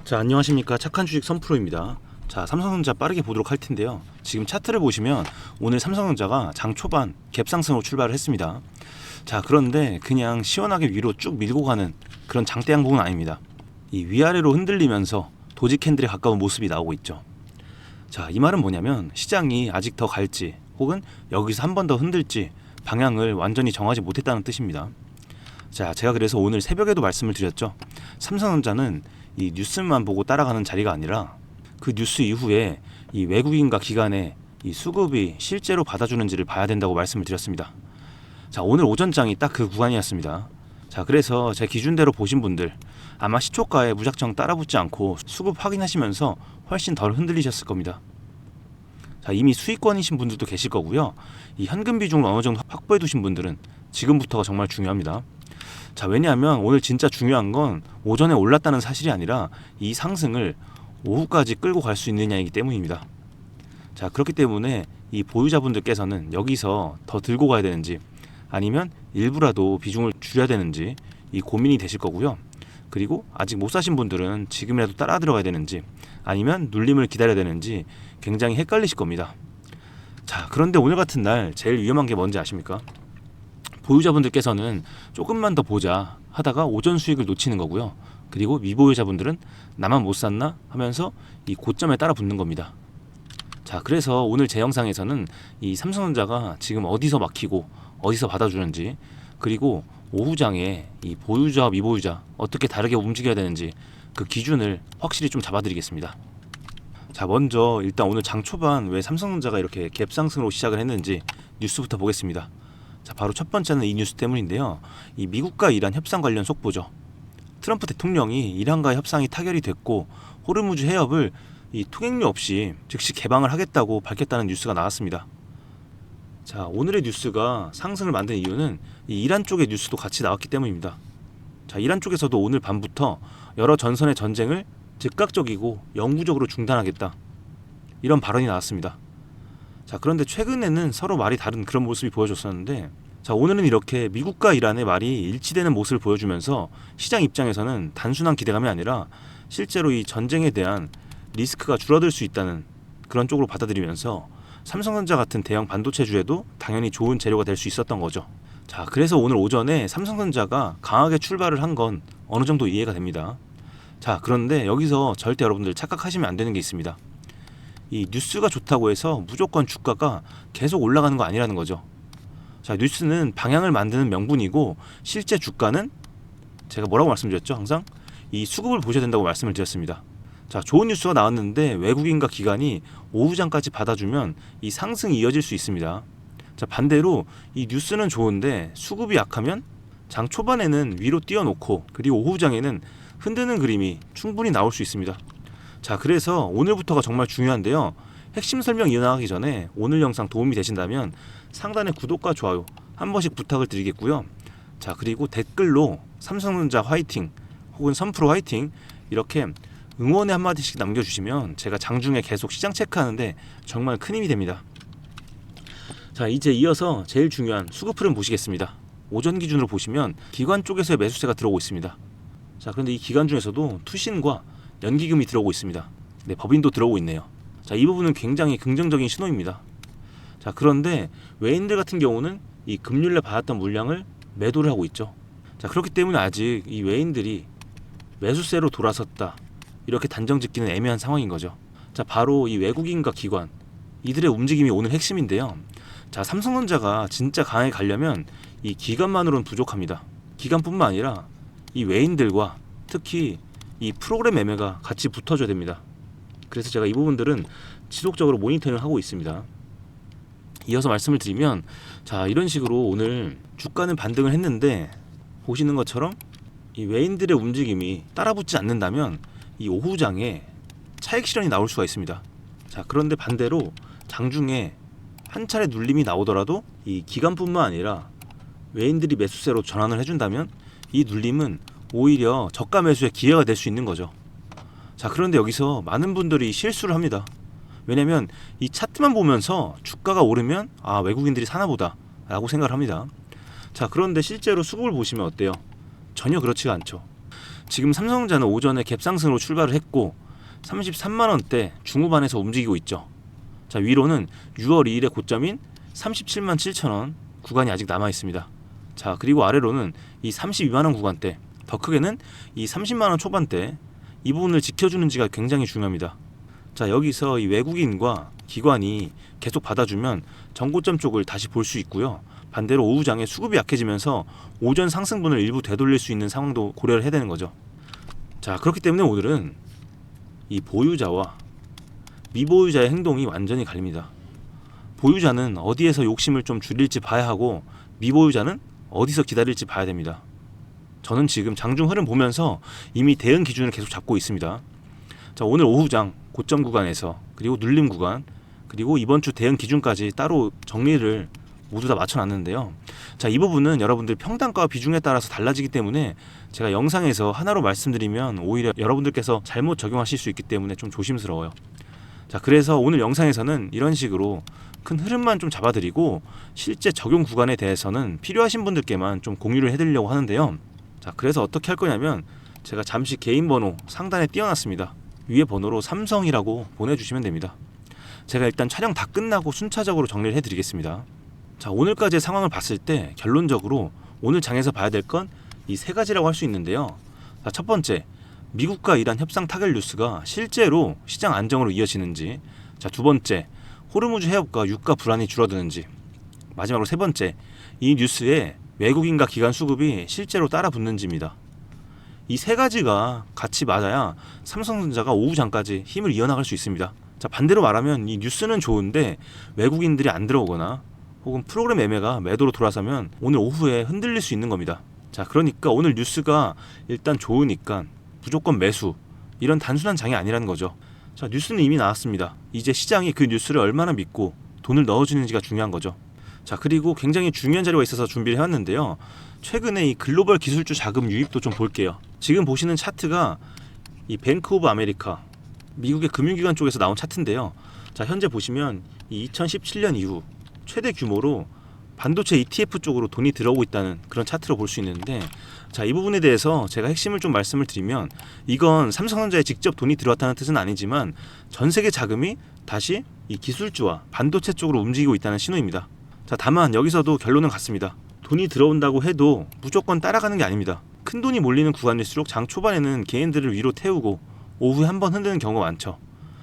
자, 안녕하십니까. 착한 주식 선프로입니다. 자, 삼성전자 빠르게 보도록 할 텐데요. 지금 차트를 보시면 오늘 삼성전자가 장 초반 갭상승으로 출발을 했습니다. 자, 그런데 그냥 시원하게 위로 쭉 밀고 가는 그런 장대 양봉은 아닙니다. 이 위아래로 흔들리면서 도지 캔들에 가까운 모습이 나오고 있죠. 자, 이 말은 뭐냐면 시장이 아직 더 갈지 혹은 여기서 한 번 더 흔들지 방향을 완전히 정하지 못했다는 뜻입니다. 자, 제가 그래서 오늘 새벽에도 말씀을 드렸죠. 삼성전자는 이 뉴스만 보고 따라가는 자리가 아니라 그 뉴스 이후에 이 외국인과 기관의 이 수급이 실제로 받아주는지를 봐야 된다고 말씀을 드렸습니다. 자, 오늘 오전장이 딱 그 구간이었습니다. 자, 그래서 제 기준대로 보신 분들 아마 시초가에 무작정 따라붙지 않고 수급 확인하시면서 훨씬 덜 흔들리셨을 겁니다. 자, 이미 수익권이신 분들도 계실 거고요. 이 현금 비중을 어느 정도 확보해 두신 분들은 지금부터가 정말 중요합니다. 자, 왜냐하면 오늘 진짜 중요한 건 오전에 올랐다는 사실이 아니라 이 상승을 오후까지 끌고 갈 수 있느냐이기 때문입니다. 자, 그렇기 때문에 이 보유자분들께서는 여기서 더 들고 가야 되는지 아니면 일부라도 비중을 줄여야 되는지 이 고민이 되실 거고요. 그리고 아직 못 사신 분들은 지금이라도 따라 들어가야 되는지 아니면 눌림을 기다려야 되는지 굉장히 헷갈리실 겁니다. 자, 그런데 오늘 같은 날 제일 위험한 게 뭔지 아십니까? 보유자분들께서는 조금만 더 보자 하다가 오전 수익을 놓치는 거고요. 그리고 미보유자분들은 나만 못 샀나 하면서 이 고점에 따라 붙는 겁니다. 자, 그래서 오늘 제 영상에서는 이 삼성전자가 지금 어디서 막히고 어디서 받아주는지, 그리고 오후장에 이 보유자와 미보유자 어떻게 다르게 움직여야 되는지 그 기준을 확실히 좀 잡아드리겠습니다. 자, 먼저 일단 오늘 장 초반 왜 삼성전자가 이렇게 갭상승으로 시작을 했는지 뉴스부터 보겠습니다. 자, 바로 첫 번째는 이 뉴스 때문인데요. 이 미국과 이란 협상 관련 속보죠. 트럼프 대통령이 이란과의 협상이 타결이 됐고 호르무즈 해협을 이 통행료 없이 즉시 개방을 하겠다고 밝혔다는 뉴스가 나왔습니다. 자, 오늘의 뉴스가 상승을 만든 이유는 이 이란 쪽의 뉴스도 같이 나왔기 때문입니다. 자, 이란 쪽에서도 오늘 밤부터 여러 전선의 전쟁을 즉각적이고 영구적으로 중단하겠다, 이런 발언이 나왔습니다. 자, 그런데 최근에는 서로 말이 다른 그런 모습이 보여줬었는데, 자, 오늘은 이렇게 미국과 이란의 말이 일치되는 모습을 보여주면서 시장 입장에서는 단순한 기대감이 아니라 실제로 이 전쟁에 대한 리스크가 줄어들 수 있다는 그런 쪽으로 받아들이면서 삼성전자 같은 대형 반도체주에도 당연히 좋은 재료가 될 수 있었던 거죠. 자, 그래서 오늘 오전에 삼성전자가 강하게 출발을 한 건 어느 정도 이해가 됩니다. 자, 그런데 여기서 절대 여러분들 착각하시면 안 되는 게 있습니다. 이 뉴스가 좋다고 해서 무조건 주가가 계속 올라가는 거 아니라는 거죠. 자, 뉴스는 방향을 만드는 명분이고 실제 주가는 제가 뭐라고 말씀드렸죠? 항상 이 수급을 보셔야 된다고 말씀을 드렸습니다. 자, 좋은 뉴스가 나왔는데 외국인과 기관이 오후장까지 받아주면 이 상승이 이어질 수 있습니다. 자, 반대로 이 뉴스는 좋은데 수급이 약하면 장 초반에는 위로 띄워놓고 그리고 오후장에는 흔드는 그림이 충분히 나올 수 있습니다. 자, 그래서 오늘부터가 정말 중요한데요. 핵심 설명 이어나가기 전에 오늘 영상 도움이 되신다면 상단에 구독과 좋아요 한 번씩 부탁을 드리겠고요. 자, 그리고 댓글로 삼성전자 화이팅 혹은 선프로 화이팅 이렇게 응원의 한마디씩 남겨주시면 제가 장중에 계속 시장 체크하는데 정말 큰 힘이 됩니다. 자, 이제 이어서 제일 중요한 수급 흐름 보시겠습니다. 오전 기준으로 보시면 기관 쪽에서의 매수세가 들어오고 있습니다. 자, 그런데 이 기관 중에서도 투신과 연기금이 들어오고 있습니다. 네, 법인도 들어오고 있네요. 자, 이 부분은 굉장히 긍정적인 신호입니다. 자, 그런데 외인들 같은 경우는 이 금요일에 받았던 물량을 매도를 하고 있죠. 자, 그렇기 때문에 아직 이 외인들이 매수세로 돌아섰다 이렇게 단정 짓기는 애매한 상황인 거죠. 자, 바로 이 외국인과 기관 이들의 움직임이 오늘 핵심인데요. 자, 삼성전자가 진짜 강하게 가려면 이 기관만으로는 부족합니다. 기관뿐만 아니라 이 외인들과 특히 이 프로그램 매매가 같이 붙어줘야 됩니다. 그래서 제가 이 부분들은 지속적으로 모니터링을 하고 있습니다. 이어서 말씀을 드리면, 자, 이런 식으로 오늘 주가는 반등을 했는데 보시는 것처럼 이 외인들의 움직임이 따라붙지 않는다면 이 오후장에 차익 실현이 나올 수가 있습니다. 자, 그런데 반대로 장중에 한 차례 눌림이 나오더라도 이 기관뿐만 아니라 외인들이 매수세로 전환을 해준다면 이 눌림은 오히려 저가 매수의 기회가 될 수 있는 거죠. 자, 그런데 여기서 많은 분들이 실수를 합니다. 왜냐면 이 차트만 보면서 주가가 오르면 아, 외국인들이 사나 보다 라고 생각을 합니다. 자, 그런데 실제로 수급을 보시면 어때요? 전혀 그렇지가 않죠. 지금 삼성전자는 오전에 갭상승으로 출발을 했고 33만 원대 중후반에서 움직이고 있죠. 자, 위로는 6월 2일의 고점인 37만 7천 원 구간이 아직 남아 있습니다. 자, 그리고 아래로는 이 32만 원 구간대, 더 크게는 이 30만 원 초반대, 이 부분을 지켜주는지가 굉장히 중요합니다. 자, 여기서 이 외국인과 기관이 계속 받아주면 전고점 쪽을 다시 볼 수 있고요. 반대로 오후장에 수급이 약해지면서 오전 상승분을 일부 되돌릴 수 있는 상황도 고려를 해야 되는 거죠. 자, 그렇기 때문에 오늘은 이 보유자와 미보유자의 행동이 완전히 갈립니다. 보유자는 어디에서 욕심을 좀 줄일지 봐야 하고, 미보유자는 어디서 기다릴지 봐야 됩니다. 저는 지금 장중 흐름 보면서 이미 대응 기준을 계속 잡고 있습니다. 자, 오늘 오후장 고점 구간에서, 그리고 눌림 구간, 그리고 이번 주 대응 기준까지 따로 정리를 모두 다 맞춰놨는데요. 자, 이 부분은 여러분들 평단가와 비중에 따라서 달라지기 때문에 제가 영상에서 하나로 말씀드리면 오히려 여러분들께서 잘못 적용하실 수 있기 때문에 좀 조심스러워요. 자, 그래서 오늘 영상에서는 이런 식으로 큰 흐름만 좀 잡아드리고 실제 적용 구간에 대해서는 필요하신 분들께만 좀 공유를 해드리려고 하는데요. 자, 그래서 어떻게 할 거냐면 제가 잠시 개인 번호 상단에 띄워놨습니다. 위에 번호로 삼성이라고 보내주시면 됩니다. 제가 일단 촬영 다 끝나고 순차적으로 정리를 해드리겠습니다. 자, 오늘까지의 상황을 봤을 때 결론적으로 오늘 장에서 봐야 될 건 이 세 가지라고 할 수 있는데요. 자, 첫 번째, 미국과 이란 협상 타결 뉴스가 실제로 시장 안정으로 이어지는지. 자, 두 번째, 호르무즈 해협과 유가 불안이 줄어드는지. 마지막으로 세 번째, 이 뉴스에 외국인과 기관 수급이 실제로 따라붙는지입니다. 이 세 가지가 같이 맞아야 삼성전자가 오후장까지 힘을 이어나갈 수 있습니다. 자, 반대로 말하면 이 뉴스는 좋은데 외국인들이 안 들어오거나 혹은 프로그램 매매가 매도로 돌아서면 오늘 오후에 흔들릴 수 있는 겁니다. 자, 그러니까 오늘 뉴스가 일단 좋으니까 무조건 매수, 이런 단순한 장이 아니라는 거죠. 자, 뉴스는 이미 나왔습니다. 이제 시장이 그 뉴스를 얼마나 믿고 돈을 넣어주는지가 중요한 거죠. 자, 그리고 굉장히 중요한 자료가 있어서 준비를 해왔는데요. 최근에 이 글로벌 기술주 자금 유입도 좀 볼게요. 지금 보시는 차트가 이 뱅크 오브 아메리카, 미국의 금융기관 쪽에서 나온 차트인데요. 자, 현재 보시면 이 2017년 이후 최대 규모로 반도체 ETF 쪽으로 돈이 들어오고 있다는 그런 차트로 볼 수 있는데, 자, 이 부분에 대해서 제가 핵심을 좀 말씀을 드리면 이건 삼성전자에 직접 돈이 들어왔다는 뜻은 아니지만 전 세계 자금이 다시 이 기술주와 반도체 쪽으로 움직이고 있다는 신호입니다. 자, 다만 여기서도 결론은 같습니다. 돈이 들어온다고 해도 무조건 따라가는 게 아닙니다. 큰 돈이 몰리는 구간일수록 장 초반에는 개인들을 위로 태우고 오후에 한번 흔드는 경우가 많죠.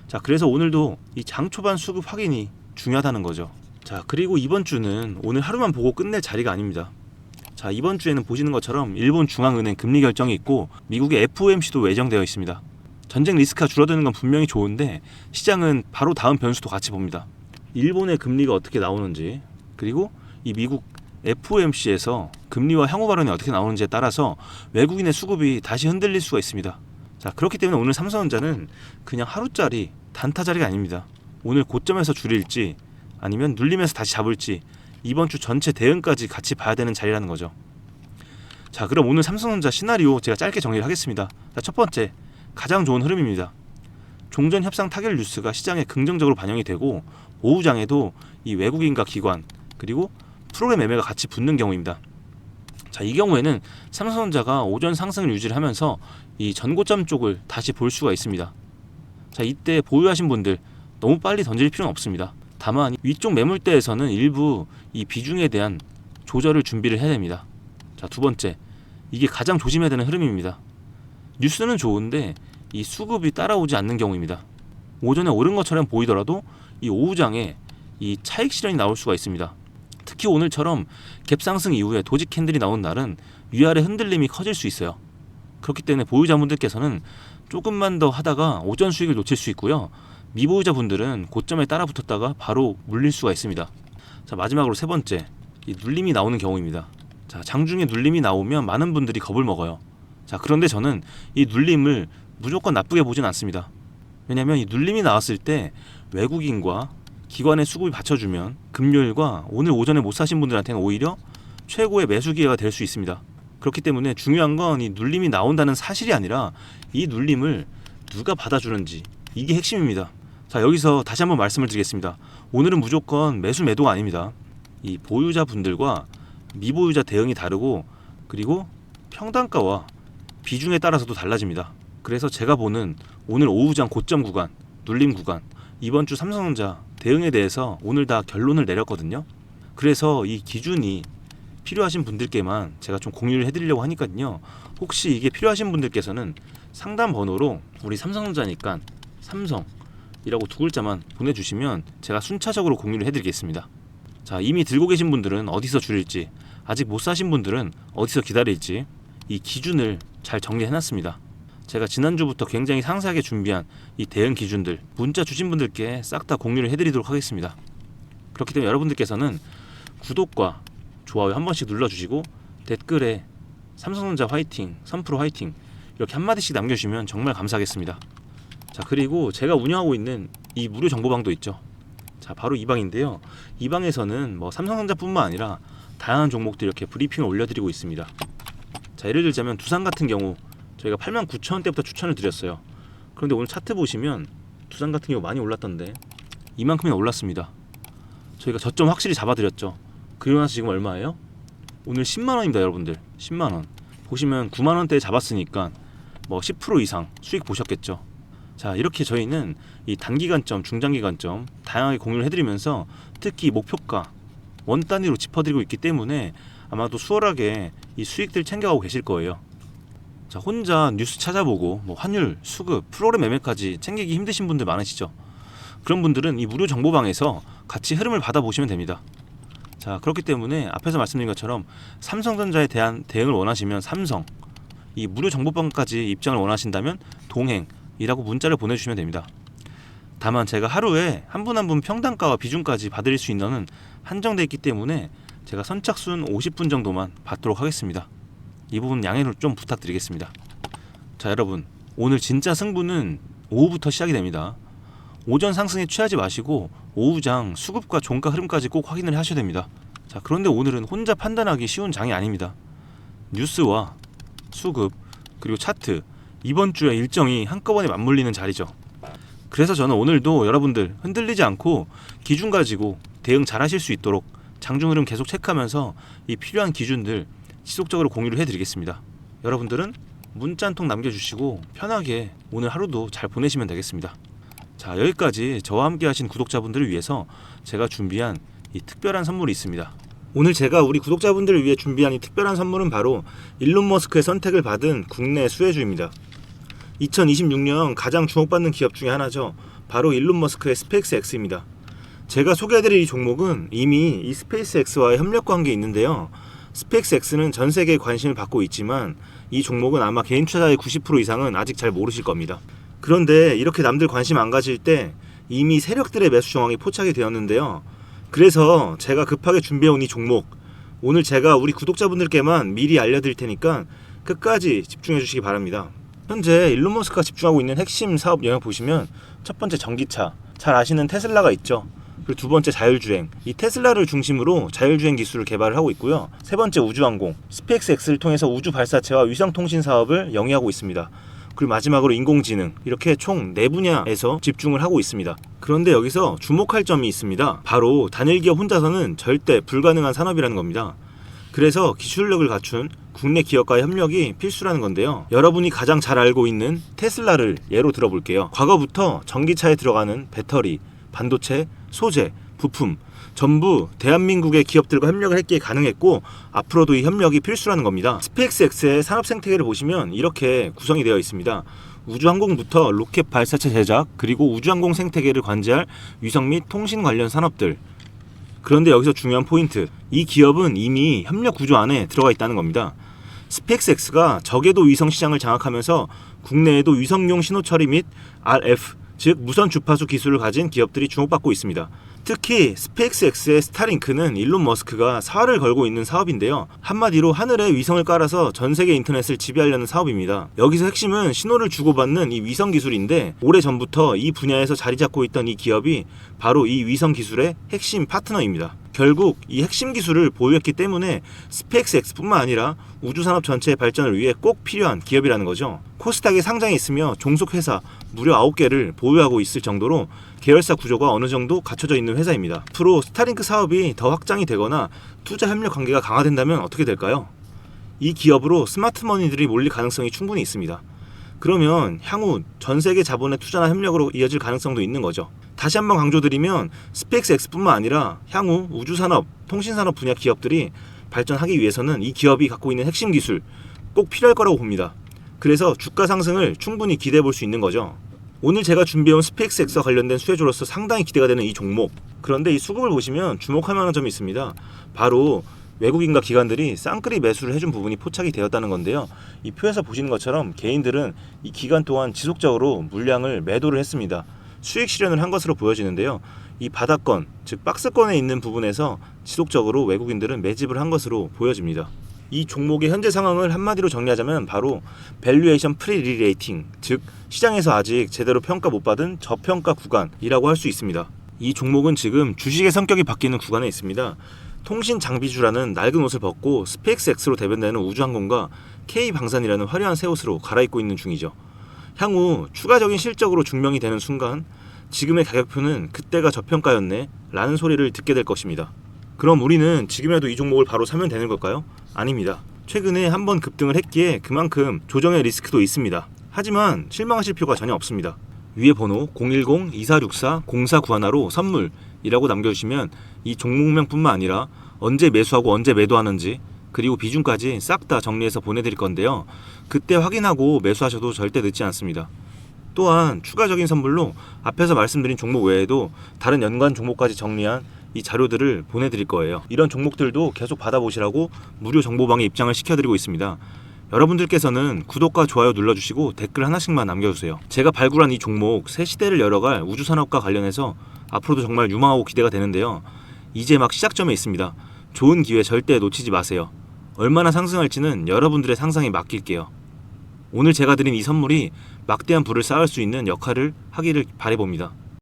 자, 그래서 오늘도 이 장 초반 수급 확인이 중요하다는 거죠. 자, 그리고 이번 주는 오늘 하루만 보고 끝낼 자리가 아닙니다. 자, 이번 주에는 보시는 것처럼 일본 중앙은행 금리 결정이 있고 미국의 FOMC도 예정되어 있습니다. 전쟁 리스크가 줄어드는 건 분명히 좋은데 시장은 바로 다음 변수도 같이 봅니다. 일본의 금리가 어떻게 나오는지, 그리고 이 미국 FOMC에서 금리와 향후 발언이 어떻게 나오는지에 따라서 외국인의 수급이 다시 흔들릴 수가 있습니다. 자, 그렇기 때문에 오늘 삼성전자는 그냥 하루짜리 단타 자리가 아닙니다. 오늘 고점에서 줄일지 아니면 눌리면서 다시 잡을지 이번 주 전체 대응까지 같이 봐야 되는 자리라는 거죠. 자, 그럼 오늘 삼성전자 시나리오 제가 짧게 정리를 하겠습니다. 자, 첫 번째, 가장 좋은 흐름입니다. 종전 협상 타결 뉴스가 시장에 긍정적으로 반영이 되고 오후장에도 이 외국인과 기관 그리고 프로그램 매매가 같이 붙는 경우입니다. 자, 이 경우에는 삼성전자가 오전 상승을 유지를 하면서 이 전고점 쪽을 다시 볼 수가 있습니다. 자, 이때 보유하신 분들 너무 빨리 던질 필요는 없습니다. 다만 위쪽 매물대에서는 일부 이 비중에 대한 조절을 준비를 해야 됩니다. 자, 두 번째, 이게 가장 조심해야 되는 흐름입니다. 뉴스는 좋은데 이 수급이 따라오지 않는 경우입니다. 오전에 오른 것처럼 보이더라도 이 오후장에 이 차익 실현이 나올 수가 있습니다. 특히 오늘처럼 갭상승 이후에 도직 캔들이 나온 날은 위아래 흔들림이 커질 수 있어요. 그렇기 때문에 보유자분들께서는 조금만 더 하다가 오전 수익을 놓칠 수 있고요. 미보유자분들은 고점에 따라 붙었다가 바로 물릴 수가 있습니다. 자, 마지막으로 세 번째, 이 눌림이 나오는 경우입니다. 자, 장중에 눌림이 나오면 많은 분들이 겁을 먹어요. 자, 그런데 저는 이 눌림을 무조건 나쁘게 보진 않습니다. 왜냐하면 이 눌림이 나왔을 때 외국인과 기관의 수급이 받쳐주면 금요일과 오늘 오전에 못 사신 분들한테는 오히려 최고의 매수 기회가 될 수 있습니다. 그렇기 때문에 중요한 건 이 눌림이 나온다는 사실이 아니라 이 눌림을 누가 받아주는지, 이게 핵심입니다. 자, 여기서 다시 한번 말씀을 드리겠습니다. 오늘은 무조건 매수 매도가 아닙니다. 이 보유자 분들과 미보유자 대응이 다르고, 그리고 평단가와 비중에 따라서도 달라집니다. 그래서 제가 보는 오늘 오후장 고점 구간, 눌림 구간, 이번 주 삼성전자 대응에 대해서 오늘 다 결론을 내렸거든요. 그래서 이 기준이 필요하신 분들께만 제가 좀 공유를 해드리려고 하니까요. 혹시 이게 필요하신 분들께서는 상담 번호로 우리 삼성전자니까 삼성이라고 두 글자만 보내주시면 제가 순차적으로 공유를 해드리겠습니다. 자, 이미 들고 계신 분들은 어디서 줄일지, 아직 못 사신 분들은 어디서 기다릴지 이 기준을 잘 정리해놨습니다. 제가 지난주부터 굉장히 상세하게 준비한 이 대응 기준들 문자 주신 분들께 싹 다 공유를 해드리도록 하겠습니다. 그렇기 때문에 여러분들께서는 구독과 좋아요 한 번씩 눌러주시고 댓글에 삼성전자 화이팅, 3프로 화이팅 이렇게 한마디씩 남겨주시면 정말 감사하겠습니다. 자, 그리고 제가 운영하고 있는 이 무료 정보방도 있죠. 자, 바로 이 방인데요. 이 방에서는 뭐 삼성전자뿐만 아니라 다양한 종목들 이렇게 브리핑을 올려드리고 있습니다. 자, 예를 들자면 두산 같은 경우 저희가 89,000원대부터 추천을 드렸어요. 그런데 오늘 차트 보시면 두산 같은 경우 많이 올랐던데 이만큼이나 올랐습니다. 저희가 저점 확실히 잡아드렸죠. 그리고 나서 지금 얼마예요? 오늘 10만원입니다 여러분들. 10만원 보시면 9만원대에 잡았으니까 뭐 10% 이상 수익 보셨겠죠. 자, 이렇게 저희는 이 단기간점, 중장기간점 다양하게 공유를 해드리면서 특히 목표가 원 단위로 짚어드리고 있기 때문에 아마도 수월하게 이 수익들 챙겨가고 계실 거예요. 자, 혼자 뉴스 찾아보고 뭐 환율, 수급, 프로그램 매매까지 챙기기 힘드신 분들 많으시죠. 그런 분들은 이 무료 정보방에서 같이 흐름을 받아보시면 됩니다. 자, 그렇기 때문에 앞에서 말씀드린 것처럼 삼성전자에 대한 대응을 원하시면 삼성, 이 무료 정보방까지 입장을 원하신다면 동행이라고 문자를 보내주시면 됩니다. 다만 제가 하루에 한 분 한 분 평단가와 비중까지 받을 수 있는 는 한정되어 있기 때문에 제가 선착순 50분 정도만 받도록 하겠습니다. 이 부분 양해를 좀 부탁드리겠습니다. 자, 여러분, 오늘 진짜 승부는 오후부터 시작이 됩니다. 오전 상승에 취하지 마시고 오후장 수급과 종가 흐름까지 꼭 확인을 하셔야 됩니다. 자, 그런데 오늘은 혼자 판단하기 쉬운 장이 아닙니다. 뉴스와 수급 그리고 차트, 이번 주에 일정이 한꺼번에 맞물리는 자리죠. 그래서 저는 오늘도 여러분들 흔들리지 않고 기준 가지고 대응 잘 하실 수 있도록 장중 흐름 계속 체크하면서 이 필요한 기준들 지속적으로 공유를 해드리겠습니다. 여러분들은 문자 한 통 남겨주시고 편하게 오늘 하루도 잘 보내시면 되겠습니다. 자, 여기까지 저와 함께 하신 구독자분들을 위해서 제가 준비한 이 특별한 선물이 있습니다. 오늘 제가 우리 구독자분들을 위해 준비한 이 특별한 선물은 바로 일론 머스크의 선택을 받은 국내 수혜주입니다. 2026년 가장 주목받는 기업 중에 하나죠. 바로 일론 머스크의 스페이스X입니다. 제가 소개해드릴 이 종목은 이미 이 스페이스X와의 협력 관계에 있는데요. 스페이스X는 전 세계에 관심을 받고 있지만 이 종목은 아마 개인 투자자의 90% 이상은 아직 잘 모르실 겁니다. 그런데 이렇게 남들 관심 안 가질 때 이미 세력들의 매수 정황이 포착이 되었는데요. 그래서 제가 급하게 준비해온 이 종목, 오늘 제가 우리 구독자분들께만 미리 알려드릴 테니까 끝까지 집중해 주시기 바랍니다. 현재 일론 머스크가 집중하고 있는 핵심 사업 영역 보시면 첫 번째 전기차, 잘 아시는 테슬라가 있죠. 그리고 두 번째 자율주행, 이 테슬라를 중심으로 자율주행 기술을 개발을 하고 있고요. 세 번째 우주항공, 스페이스X를 통해서 우주 발사체와 위성통신 사업을 영위하고 있습니다. 그리고 마지막으로 인공지능, 이렇게 총 4분야에서 집중을 하고 있습니다. 그런데 여기서 주목할 점이 있습니다. 바로 단일 기업 혼자서는 절대 불가능한 산업이라는 겁니다. 그래서 기술력을 갖춘 국내 기업과의 협력이 필수라는 건데요. 여러분이 가장 잘 알고 있는 테슬라를 예로 들어볼게요. 과거부터 전기차에 들어가는 배터리, 반도체, 소재, 부품 전부 대한민국의 기업들과 협력을 했기에 가능했고 앞으로도 이 협력이 필수라는 겁니다. 스페이스X의 산업 생태계를 보시면 이렇게 구성이 되어 있습니다. 우주항공부터 로켓 발사체 제작, 그리고 우주항공 생태계를 관제할 위성 및 통신 관련 산업들. 그런데 여기서 중요한 포인트, 이 기업은 이미 협력 구조 안에 들어가 있다는 겁니다. 스페이스X가 저궤도 위성 시장을 장악하면서 국내에도 위성용 신호 처리 및 RF, 즉 무선 주파수 기술을 가진 기업들이 주목받고 있습니다. 특히 스페이스X의 스타링크는 일론 머스크가 사활을 걸고 있는 사업인데요. 한마디로 하늘에 위성을 깔아서 전 세계 인터넷을 지배하려는 사업입니다. 여기서 핵심은 신호를 주고받는 이 위성 기술인데 오래전부터 이 분야에서 자리 잡고 있던 이 기업이 바로 이 위성 기술의 핵심 파트너입니다. 결국 이 핵심 기술을 보유했기 때문에 스페이스X뿐만 아니라 우주산업 전체의 발전을 위해 꼭 필요한 기업이라는 거죠. 코스닥에 상장해 있으며 종속회사 무려 9개를 보유하고 있을 정도로 계열사 구조가 어느 정도 갖춰져 있는 회사입니다. 앞으로 스타링크 사업이 더 확장이 되거나 투자 협력 관계가 강화된다면 어떻게 될까요? 이 기업으로 스마트머니들이 몰릴 가능성이 충분히 있습니다. 그러면 향후 전 세계 자본의 투자나 협력으로 이어질 가능성도 있는 거죠. 다시 한번 강조드리면 스페이스X뿐만 아니라 향후 우주산업, 통신산업 분야 기업들이 발전하기 위해서는 이 기업이 갖고 있는 핵심 기술 꼭 필요할 거라고 봅니다. 그래서 주가 상승을 충분히 기대해 볼 수 있는 거죠. 오늘 제가 준비해온 스페이스X와 관련된 수혜주로서 상당히 기대가 되는 이 종목. 그런데 이 수급을 보시면 주목할 만한 점이 있습니다. 바로 외국인과 기관들이 쌍끌이 매수를 해준 부분이 포착이 되었다는 건데요. 이 표에서 보시는 것처럼 개인들은 이 기간 동안 지속적으로 물량을 매도를 했습니다. 수익 실현을 한 것으로 보여지는데요. 이 바닥권, 즉 박스권에 있는 부분에서 지속적으로 외국인들은 매집을 한 것으로 보여집니다. 이 종목의 현재 상황을 한마디로 정리하자면 바로 밸류에이션 프리리레이팅, 즉 시장에서 아직 제대로 평가 못 받은 저평가 구간이라고 할 수 있습니다. 이 종목은 지금 주식의 성격이 바뀌는 구간에 있습니다. 통신 장비주라는 낡은 옷을 벗고 스페이스X로 대변되는 우주항공과 K방산이라는 화려한 새 옷으로 갈아입고 있는 중이죠. 향후 추가적인 실적으로 증명이 되는 순간 지금의 가격표는 그때가 저평가였네 라는 소리를 듣게 될 것입니다. 그럼 우리는 지금이라도 이 종목을 바로 사면 되는 걸까요? 아닙니다. 최근에 한번 급등을 했기에 그만큼 조정의 리스크도 있습니다. 하지만 실망하실 필요가 전혀 없습니다. 위에 번호 010-2464-0491로 선물이라고 남겨주시면 이 종목명뿐만 아니라 언제 매수하고 언제 매도하는지 그리고 비중까지 싹 다 정리해서 보내드릴 건데요. 그때 확인하고 매수하셔도 절대 늦지 않습니다. 또한 추가적인 선물로 앞에서 말씀드린 종목 외에도 다른 연관 종목까지 정리한 이 자료들을 보내드릴 거예요. 이런 종목들도 계속 받아보시라고 무료 정보방에 입장을 시켜드리고 있습니다. 여러분들께서는 구독과 좋아요 눌러주시고 댓글 하나씩만 남겨주세요. 제가 발굴한 이 종목 새 시대를 열어갈 우주산업과 관련해서 앞으로도 정말 유망하고 기대가 되는데요. 이제 막 시작점에 있습니다. 좋은 기회 절대 놓치지 마세요. 얼마나 상승할지는 여러분들의 상상에 맡길게요. 오늘 제가 드린 이 선물이 막대한 부를 쌓을 수 있는 역할을 하기를 바라봅니다.